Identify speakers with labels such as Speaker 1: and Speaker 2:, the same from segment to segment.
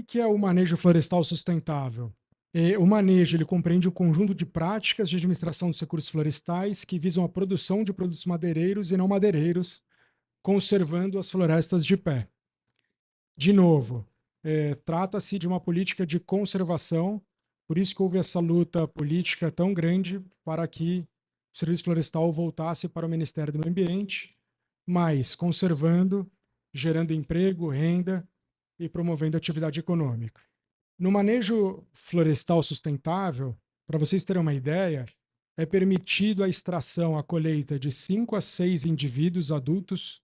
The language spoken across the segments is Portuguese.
Speaker 1: que é o manejo florestal sustentável? O manejo ele compreende um conjunto de práticas de administração dos recursos florestais que visam a produção de produtos madeireiros e não madeireiros, conservando as florestas de pé. De novo, trata-se de uma política de conservação, por isso que houve essa luta política tão grande para que o Serviço Florestal voltasse para o Ministério do Meio Ambiente, mas conservando, gerando emprego, renda e promovendo atividade econômica. No manejo florestal sustentável, para vocês terem uma ideia, é permitido a extração, a colheita de 5 a 6 indivíduos adultos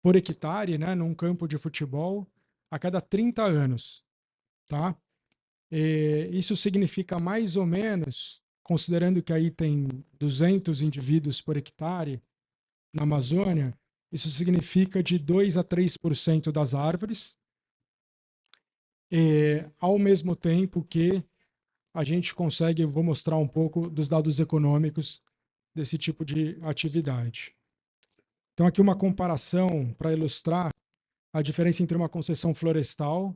Speaker 1: por hectare, né, num campo de futebol, a cada 30 anos. Tá? Isso significa mais ou menos, considerando que aí tem 200 indivíduos por hectare na Amazônia, isso significa de 2 a 3% das árvores, ao mesmo tempo que a gente consegue, vou mostrar um pouco dos dados econômicos desse tipo de atividade. Então, aqui uma comparação para ilustrar a diferença entre uma concessão florestal,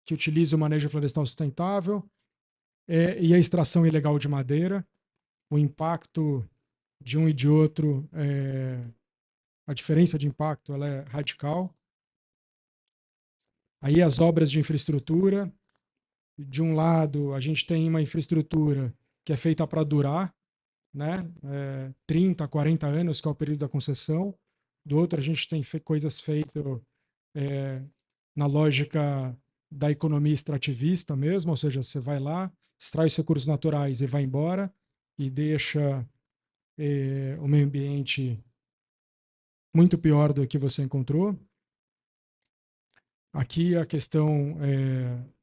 Speaker 1: que utiliza o manejo florestal sustentável, e a extração ilegal de madeira. O impacto de um e de outro, a diferença de impacto ela é radical. Aí as obras de infraestrutura, de um lado a gente tem uma infraestrutura que é feita para durar, né? 30, 40 anos, que é o período da concessão. Do outro, a gente tem coisas feitas na lógica da economia extrativista mesmo, ou seja, você vai lá, extrai os recursos naturais e vai embora, e deixa o meio ambiente muito pior do que você encontrou. Aqui a questão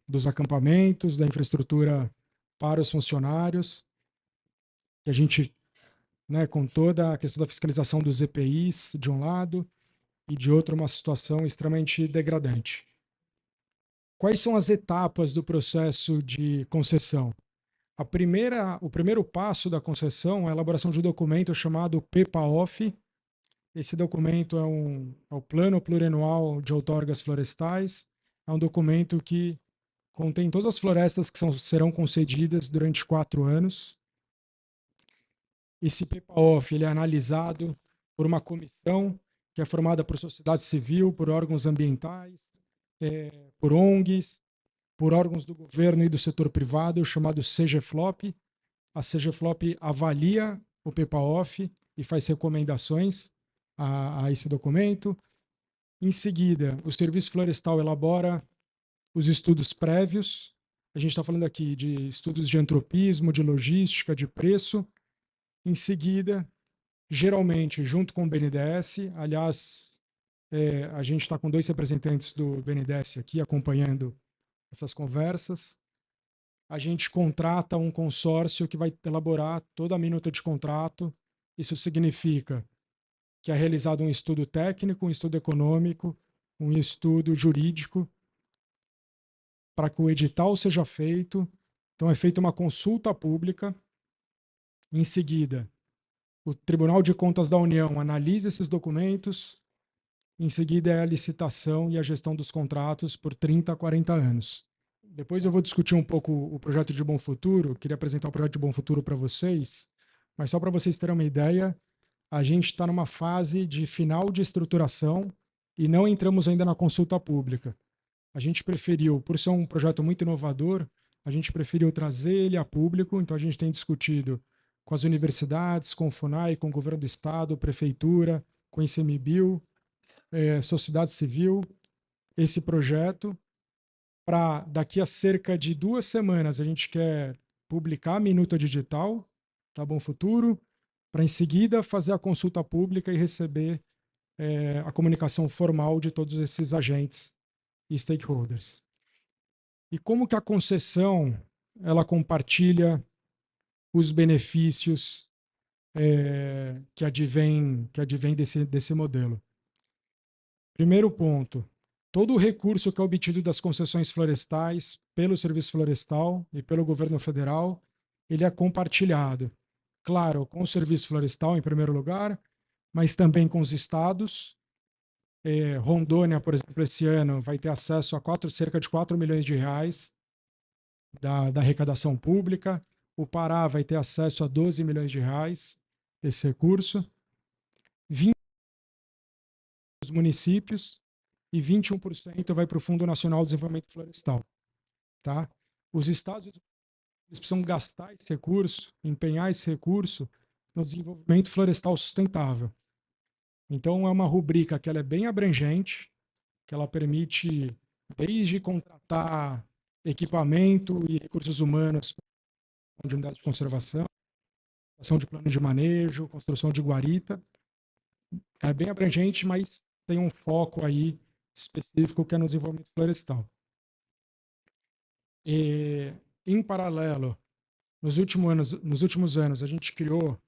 Speaker 1: dos acampamentos, da infraestrutura para os funcionários, que a gente, né, com toda a questão da fiscalização dos EPIs de um lado e de outro uma situação extremamente degradante. Quais são as etapas do processo de concessão? O primeiro passo da concessão é a elaboração de um documento chamado PPAOF. Esse documento é o Plano Plurianual de Outorgas Florestais. É um documento que contém todas as florestas que serão concedidas durante 4 anos. Esse PPAOF ele é analisado por uma comissão que é formada por sociedade civil, por órgãos ambientais, por ONGs, por órgãos do governo e do setor privado, chamado CGFLOP. A CGFLOP avalia o PPAOF e faz recomendações a esse documento. Em seguida, o Serviço Florestal elabora os estudos prévios. A gente está falando aqui de estudos de antropismo, de logística, de preço. Em seguida, geralmente, junto com o BNDES, aliás, a gente está com 2 representantes do BNDES aqui acompanhando essas conversas. A gente contrata um consórcio que vai elaborar toda a minuta de contrato. Isso significa que é realizado um estudo técnico, um estudo econômico, um estudo jurídico, para que o edital seja feito. Então, é feita uma consulta pública. Em seguida, o Tribunal de Contas da União analisa esses documentos. Em seguida, é a licitação e a gestão dos contratos por 30 a 40 anos. Depois eu vou discutir um pouco o projeto de Bom Futuro. Queria apresentar o projeto de Bom Futuro para vocês, mas só para vocês terem uma ideia, a gente está numa fase de final de estruturação e não entramos ainda na consulta pública. A gente preferiu, por ser um projeto muito inovador, a gente preferiu trazer ele a público, então a gente tem discutido com as universidades, com o FUNAI, com o governo do estado, prefeitura, com o ICMBio, sociedade civil, esse projeto. Para daqui a cerca de 2 semanas a gente quer publicar a minuta digital, tá Bom Futuro, para em seguida fazer a consulta pública e receber a comunicação formal de todos esses agentes e stakeholders. E como que a concessão ela compartilha os benefícios que advém desse modelo? Primeiro ponto, todo o recurso que é obtido das concessões florestais pelo Serviço Florestal e pelo governo federal, ele é compartilhado. Claro, com o Serviço Florestal em primeiro lugar, mas também com os estados, Rondônia, por exemplo, esse ano vai ter acesso a cerca de 4 milhões de reais da arrecadação pública. O Pará vai ter acesso a 12 milhões de reais desse recurso. 20 dos municípios e 21% vai para o Fundo Nacional de Desenvolvimento Florestal. Tá? Os estados eles precisam gastar esse recurso, empenhar esse recurso no desenvolvimento florestal sustentável. Então, é uma rubrica que ela é bem abrangente, que ela permite desde contratar equipamento e recursos humanos de unidade de conservação, construção de plano de manejo, construção de guarita. É bem abrangente, mas tem um foco aí específico que é no desenvolvimento florestal. E, em paralelo, nos últimos anos, a gente criou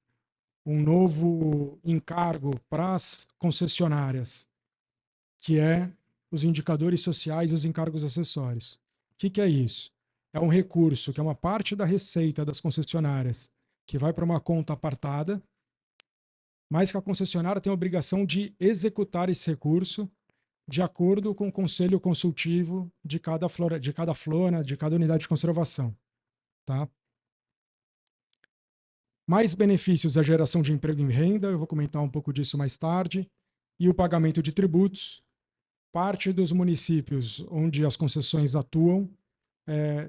Speaker 1: um novo encargo para as concessionárias, que é os indicadores sociais e os encargos acessórios. O que é isso? É um recurso que é uma parte da receita das concessionárias que vai para uma conta apartada, mas que a concessionária tem a obrigação de executar esse recurso de acordo com o conselho consultivo de cada flora, de cada unidade de conservação. Tá? Mais benefícios a geração de emprego e renda, eu vou comentar um pouco disso mais tarde, e o pagamento de tributos. Parte dos municípios onde as concessões atuam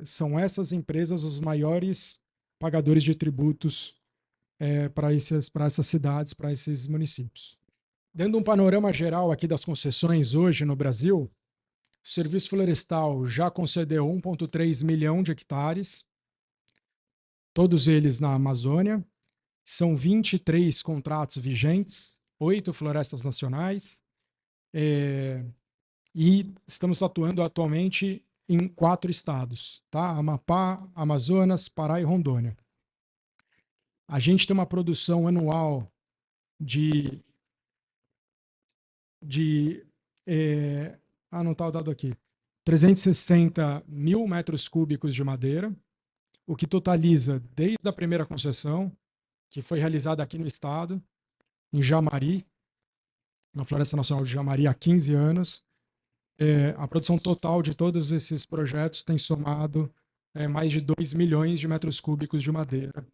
Speaker 1: são essas empresas os maiores pagadores de tributos para essas cidades, para esses municípios. Dando um panorama geral aqui das concessões hoje no Brasil, o Serviço Florestal já concedeu 1,3 milhão de hectares, todos eles na Amazônia. São 23 contratos vigentes, 8 florestas nacionais, e estamos atuando atualmente em 4 estados, tá? Amapá, Amazonas, Pará e Rondônia. A gente tem uma produção anual de não está o dado aqui, 360 mil metros cúbicos de madeira, o que totaliza, desde a primeira concessão, que foi realizada aqui no estado, em Jamari, na Floresta Nacional de Jamari, há 15 anos. A produção total de todos esses projetos tem somado mais de 2 milhões de metros cúbicos de madeira.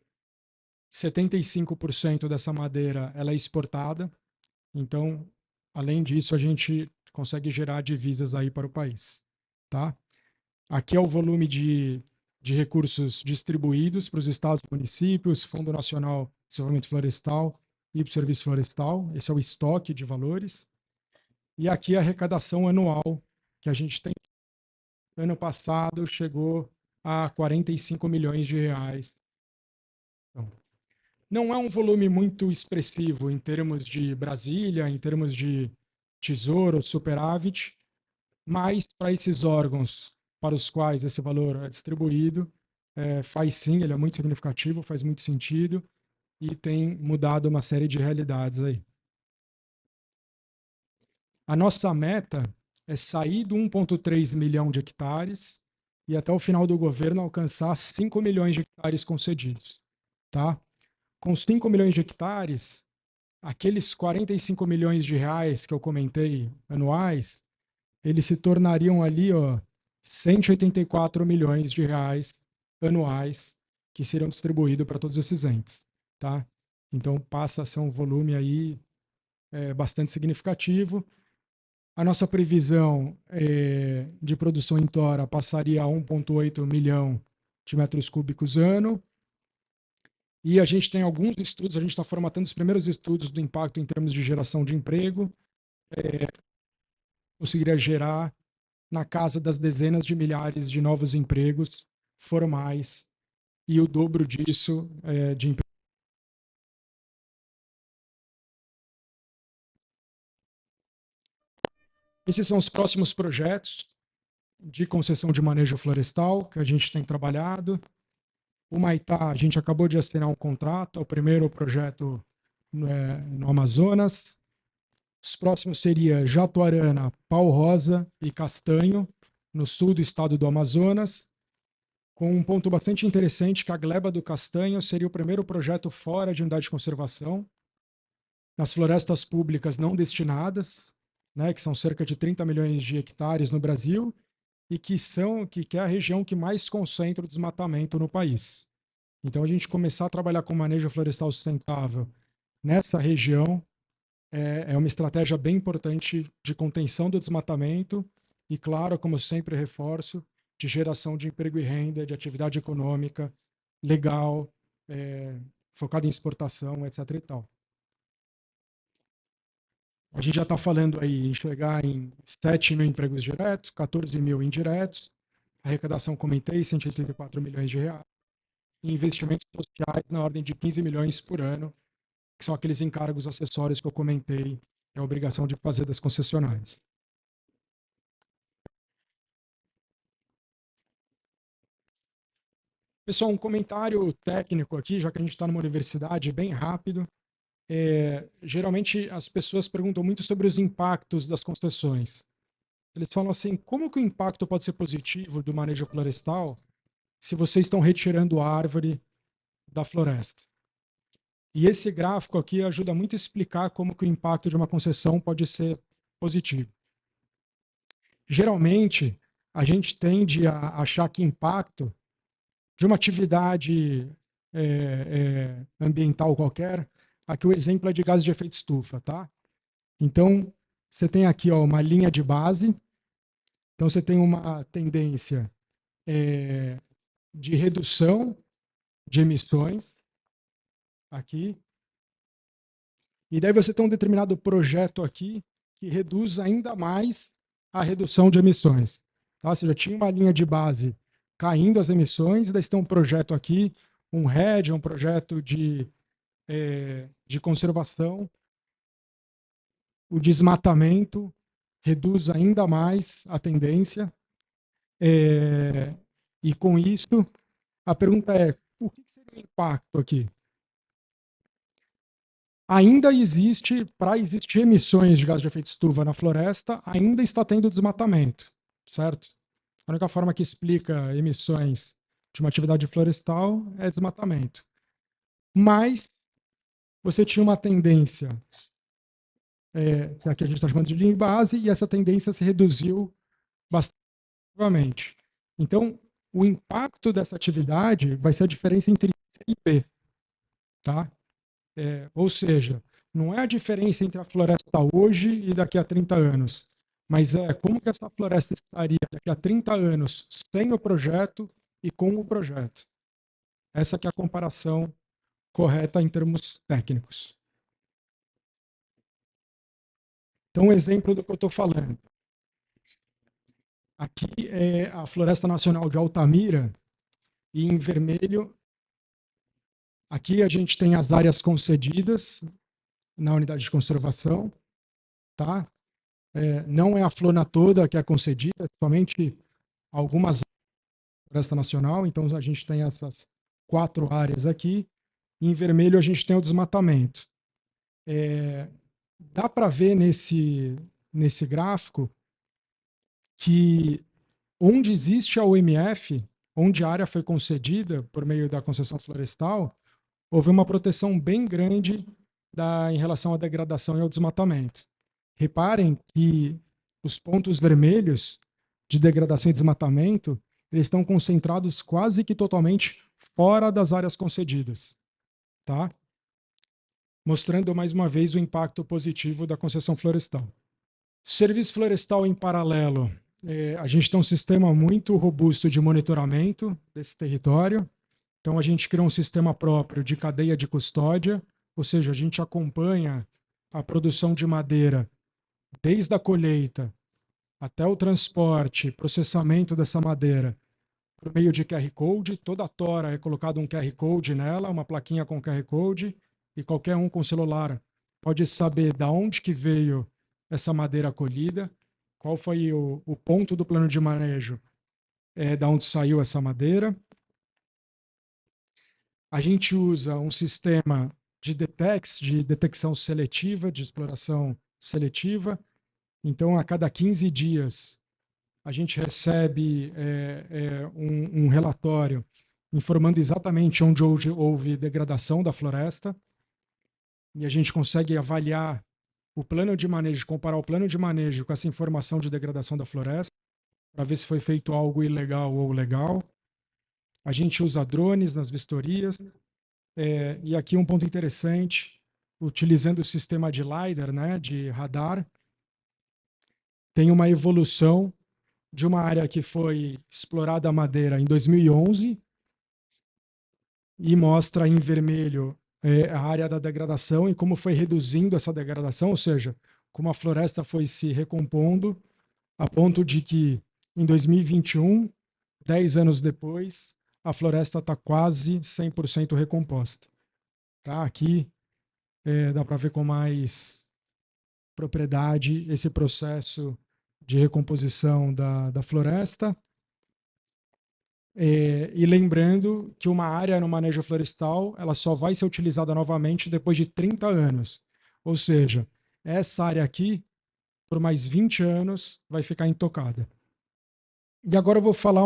Speaker 1: 75% dessa madeira ela é exportada, então, além disso, a gente consegue gerar divisas aí para o país. Tá? Aqui é o volume de recursos distribuídos para os estados e municípios, Fundo Nacional de Desenvolvimento Florestal e para o Serviço Florestal. Esse é o estoque de valores. E aqui a arrecadação anual que a gente tem. Ano passado chegou a 45 milhões de reais. Então, não é um volume muito expressivo em termos de Brasília, em termos de tesouro, superávit, mas para esses órgãos para os quais esse valor é distribuído, faz sim, ele é muito significativo, faz muito sentido e tem mudado uma série de realidades aí. A nossa meta é sair do 1,3 milhão de hectares e até o final do governo alcançar 5 milhões de hectares concedidos. Tá? Com 5 milhões de hectares, aqueles 45 milhões de reais que eu comentei anuais, eles se tornariam ali 184 milhões de reais anuais que serão distribuídos para todos esses entes. Tá? Então passa a ser um volume aí bastante significativo. A nossa previsão de produção em tora passaria a 1,8 milhão de metros cúbicos ano. E a gente tem alguns estudos, a gente está formatando os primeiros estudos do impacto em termos de geração de emprego. Conseguiria gerar na casa das dezenas de milhares de novos empregos formais e o dobro disso de emprego. Esses são os próximos projetos de concessão de manejo florestal que a gente tem trabalhado. O Maitá, a gente acabou de assinar um contrato, é o primeiro projeto no Amazonas. Os próximos seria Jatuarana, Pau Rosa e Castanho, no sul do estado do Amazonas, com um ponto bastante interessante, que a gleba do Castanho seria o primeiro projeto fora de unidade de conservação, nas florestas públicas não destinadas, né, que são cerca de 30 milhões de hectares no Brasil, e que é a região que mais concentra o desmatamento no país. Então, a gente começar a trabalhar com manejo florestal sustentável nessa região é uma estratégia bem importante de contenção do desmatamento e, claro, como eu sempre reforço, de geração de emprego e renda, de atividade econômica legal, focada em exportação, etc. e tal. A gente já está falando aí em chegar em 7 mil empregos diretos, 14 mil indiretos, arrecadação, comentei, 184 milhões de reais, e investimentos sociais na ordem de 15 milhões por ano, que são aqueles encargos acessórios que eu comentei, que é a obrigação de fazer das concessionárias. Pessoal, um comentário técnico aqui, já que a gente está numa universidade, bem rápido. Geralmente as pessoas perguntam muito sobre os impactos das concessões. Eles falam assim, como que o impacto pode ser positivo do manejo florestal se vocês estão retirando árvore da floresta? E esse gráfico aqui ajuda muito a explicar como que o impacto de uma concessão pode ser positivo. Geralmente, a gente tende a achar que impacto de uma atividade ambiental qualquer, aqui o exemplo é de gases de efeito estufa, tá? Então, você tem aqui uma linha de base, então você tem uma tendência de redução de emissões aqui, e daí você tem um determinado projeto aqui que reduz ainda mais a redução de emissões. Tá? Você já tinha uma linha de base caindo as emissões, e daí você tem um projeto aqui, um RED, um projeto de conservação. O desmatamento reduz ainda mais a tendência. E com isso, a pergunta é, o que seria o impacto aqui? Ainda existe, para existir emissões de gás de efeito estufa na floresta, ainda está tendo desmatamento, certo? A única forma que explica emissões de uma atividade florestal é desmatamento. Mas você tinha uma tendência, que aqui a gente está chamando de linha de base, e essa tendência se reduziu bastante. Então, o impacto dessa atividade vai ser a diferença entre C e P, tá? Ou seja, não é a diferença entre a floresta hoje e daqui a 30 anos, mas como que essa floresta estaria daqui a 30 anos sem o projeto e com o projeto. Essa que é a comparação correta em termos técnicos. Então, um exemplo do que eu estou falando. Aqui é a Floresta Nacional de Altamira, e em vermelho, aqui a gente tem as áreas concedidas na unidade de conservação, tá? Não é a flona toda que é concedida, somente algumas áreas da Floresta Nacional, então a gente tem essas 4 áreas aqui, e em vermelho a gente tem o desmatamento. Dá para ver nesse gráfico que onde existe a UMF, onde a área foi concedida por meio da concessão florestal, houve uma proteção bem grande em relação à degradação e ao desmatamento. Reparem que os pontos vermelhos de degradação e desmatamento, eles estão concentrados quase que totalmente fora das áreas concedidas, tá? Mostrando mais uma vez o impacto positivo da concessão florestal. Serviço florestal em paralelo. A gente tem um sistema muito robusto de monitoramento desse território. Então, a gente criou um sistema próprio de cadeia de custódia, ou seja, a gente acompanha a produção de madeira desde a colheita até o transporte, processamento dessa madeira por meio de QR Code. Toda a tora é colocado um QR Code nela, uma plaquinha com QR Code, e qualquer um com celular pode saber de onde que veio essa madeira colhida, qual foi o ponto do plano de manejo da onde saiu essa madeira. A gente usa um sistema de DETEX, de detecção seletiva, de exploração seletiva. Então, a cada 15 dias, a gente recebe um relatório informando exatamente onde houve degradação da floresta, e a gente consegue avaliar o plano de manejo, comparar o plano de manejo com essa informação de degradação da floresta, para ver se foi feito algo ilegal ou legal. A gente usa drones nas vistorias. E aqui um ponto interessante, utilizando o sistema de LiDAR, né, de radar, tem uma evolução de uma área que foi explorada a madeira em 2011 e mostra em vermelho a área da degradação e como foi reduzindo essa degradação, ou seja, como a floresta foi se recompondo, a ponto de que em 2021, 10 anos depois, a floresta está quase 100% recomposta. Tá? Aqui dá para ver com mais propriedade esse processo de recomposição da floresta. E lembrando que uma área no manejo florestal ela só vai ser utilizada novamente depois de 30 anos. Ou seja, essa área aqui, por mais 20 anos, vai ficar intocada. E agora eu vou falar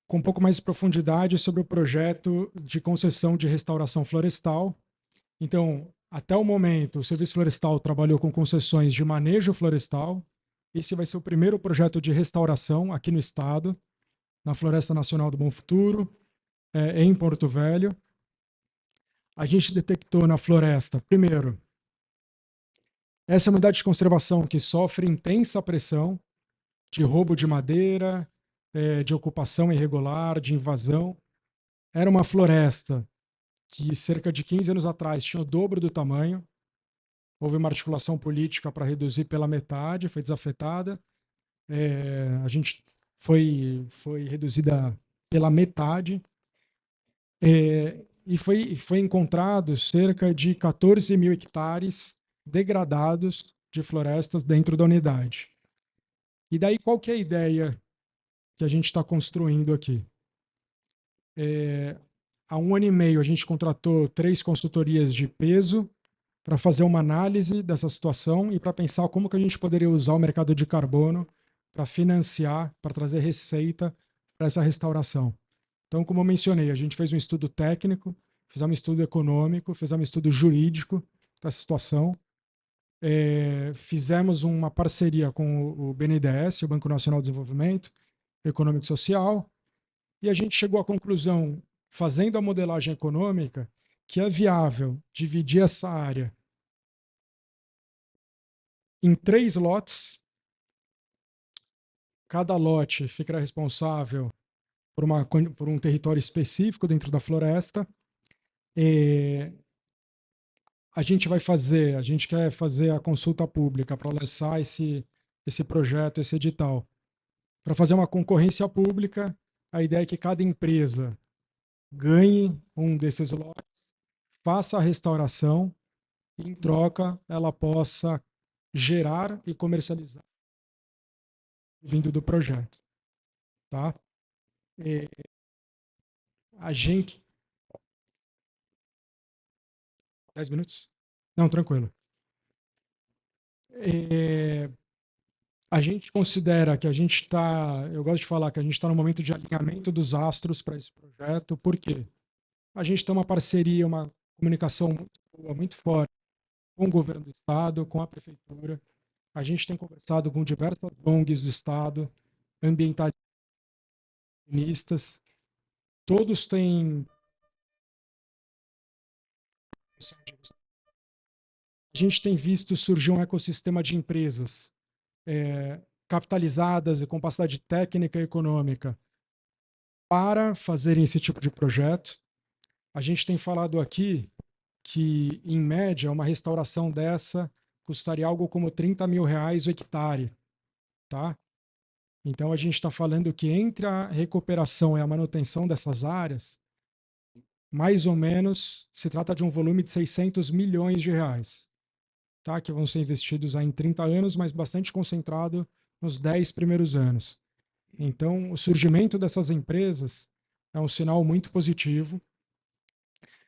Speaker 1: com um pouco mais de profundidade sobre o projeto de concessão de restauração florestal. Então, até o momento, o Serviço Florestal trabalhou com concessões de manejo florestal. Esse vai ser o primeiro projeto de restauração aqui no estado, na Floresta Nacional do Bom Futuro, em Porto Velho. A gente detectou na floresta, primeiro, essa unidade de conservação que sofre intensa pressão de roubo de madeira, de ocupação irregular, de invasão. Era uma floresta que cerca de 15 anos atrás tinha o dobro do tamanho. Houve uma articulação política para reduzir pela metade, foi desafetada. A gente foi reduzida pela metade. E foi encontrado cerca de 14 mil hectares degradados de florestas dentro da unidade. E daí qual que é a ideia que a gente está construindo aqui? Há 1 ano e meio a gente contratou 3 consultorias de peso para fazer uma análise dessa situação e para pensar como que a gente poderia usar o mercado de carbono para financiar, para trazer receita para essa restauração. Então, como eu mencionei, a gente fez um estudo técnico, fizemos um estudo econômico, fizemos um estudo jurídico dessa situação, fizemos uma parceria com o BNDES, o Banco Nacional de Desenvolvimento Econômico e Social, e a gente chegou à conclusão, fazendo a modelagem econômica, que é viável dividir essa área em 3 lotes. Cada lote ficará responsável por um território específico dentro da floresta. A gente quer fazer a consulta pública para lançar esse projeto, esse edital. Para fazer uma concorrência pública, a ideia é que cada empresa ganhe um desses lotes, faça a restauração e, em troca, ela possa gerar e comercializar vindo do projeto. Tá? A gente... 10 minutos? Não, tranquilo. A gente considera que a gente está, eu gosto de falar que a gente está no momento de alinhamento dos astros para esse projeto, porque a gente tem uma parceria, uma comunicação muito boa, muito forte com o governo do estado, com a prefeitura. A gente tem conversado com diversas ONGs do estado, ambientalistas, todos têm... A gente tem visto surgir um ecossistema de empresas capitalizadas e com capacidade técnica e econômica para fazerem esse tipo de projeto. A gente tem falado aqui que, em média, uma restauração dessa custaria algo como 30 mil reais o hectare. Tá? Então, a gente está falando que entre a recuperação e a manutenção dessas áreas, mais ou menos, se trata de um volume de 600 milhões de reais, tá? Que vão ser investidos aí em 30 anos, mas bastante concentrado nos 10 primeiros anos. Então, o surgimento dessas empresas é um sinal muito positivo.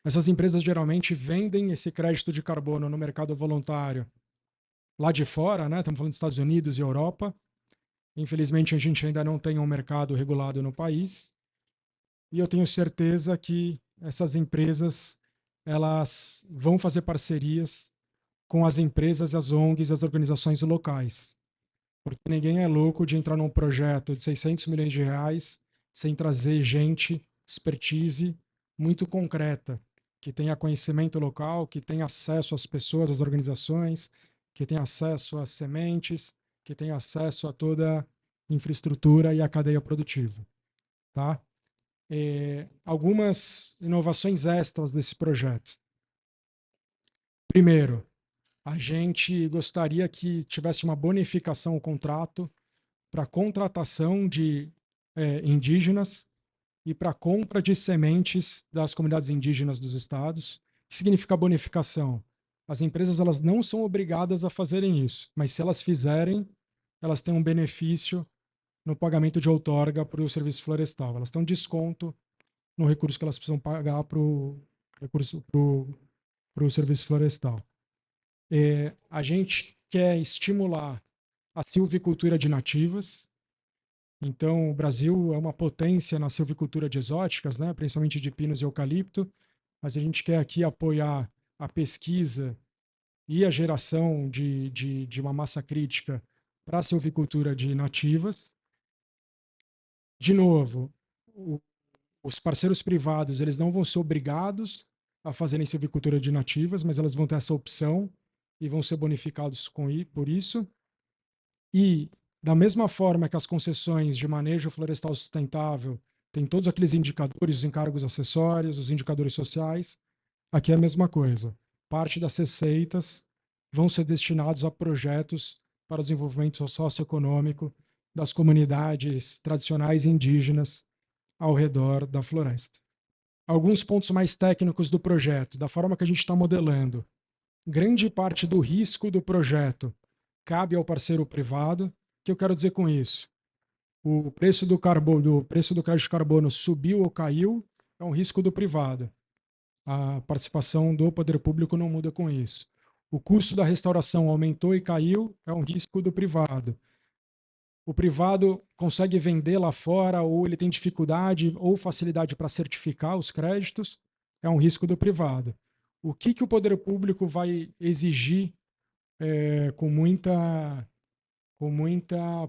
Speaker 1: Essas empresas geralmente vendem esse crédito de carbono no mercado voluntário lá de fora, né? Estamos falando dos Estados Unidos e Europa. Infelizmente, a gente ainda não tem um mercado regulado no país. E eu tenho certeza que essas empresas elas vão fazer parcerias com as empresas, as ONGs e as organizações locais. Porque ninguém é louco de entrar num projeto de 600 milhões de reais sem trazer gente, expertise muito concreta, que tenha conhecimento local, que tenha acesso às pessoas, às organizações, que tenha acesso às sementes, que tenha acesso a toda a infraestrutura e a cadeia produtiva. Tá? Algumas inovações extras desse projeto. Primeiro, a gente gostaria que tivesse uma bonificação ao contrato para contratação de indígenas e para compra de sementes das comunidades indígenas dos estados. O que significa bonificação? As empresas elas não são obrigadas a fazerem isso, mas se elas fizerem, elas têm um benefício no pagamento de outorga para o serviço florestal. Elas têm um desconto no recurso que elas precisam pagar para o serviço florestal. A gente quer estimular a silvicultura de nativas. Então, o Brasil é uma potência na silvicultura de exóticas, né, principalmente de pinos e eucalipto, mas a gente quer aqui apoiar a pesquisa e a geração de uma massa crítica para a silvicultura de nativas. De novo, os parceiros privados eles não vão ser obrigados a fazerem silvicultura de nativas, mas elas vão ter essa opção e vão ser bonificados por isso. E, da mesma forma que as concessões de manejo florestal sustentável têm todos aqueles indicadores, os encargos acessórios, os indicadores sociais, aqui é a mesma coisa. Parte das receitas vão ser destinados a projetos para o desenvolvimento socioeconômico das comunidades tradicionais indígenas ao redor da floresta. Alguns pontos mais técnicos do projeto, da forma que a gente está modelando. Grande parte do risco do projeto cabe ao parceiro privado. O que eu quero dizer com isso? O preço do crédito de carbono subiu ou caiu, é um risco do privado. A participação do poder público não muda com isso. O custo da restauração aumentou e caiu, é um risco do privado. O privado consegue vender lá fora, ou ele tem dificuldade ou facilidade para certificar os créditos, é um risco do privado. O que o poder público vai exigir com muita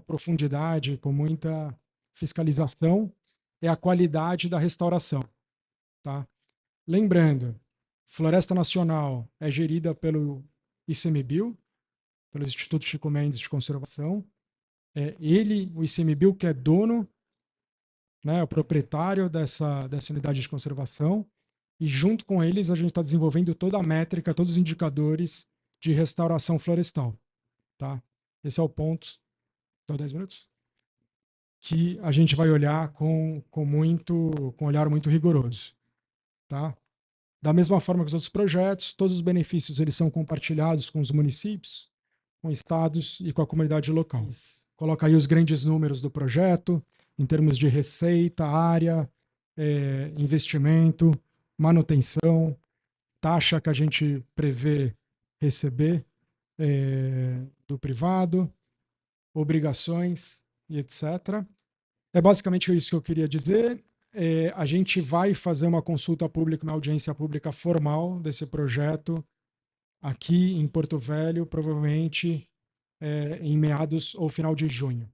Speaker 1: profundidade, com muita fiscalização, é a qualidade da restauração. Tá? Lembrando, Floresta Nacional é gerida pelo ICMBio, pelo Instituto Chico Mendes de Conservação. O ICMBio, que é dono, né, o proprietário dessa unidade de conservação, e junto com eles a gente está desenvolvendo toda a métrica, todos os indicadores de restauração florestal. Tá? Esse é o ponto, então 10 minutos, que a gente vai olhar com um olhar muito rigoroso. Tá? Da mesma forma que os outros projetos, todos os benefícios eles são compartilhados com os municípios, com estados e com a comunidade local. Coloca aí os grandes números do projeto, em termos de receita, área, investimento, manutenção, taxa que a gente prevê receber do privado, obrigações e etc. É basicamente isso que eu queria dizer. A gente vai fazer uma consulta pública, uma audiência pública formal desse projeto aqui em Porto Velho, provavelmente em meados ou final de junho.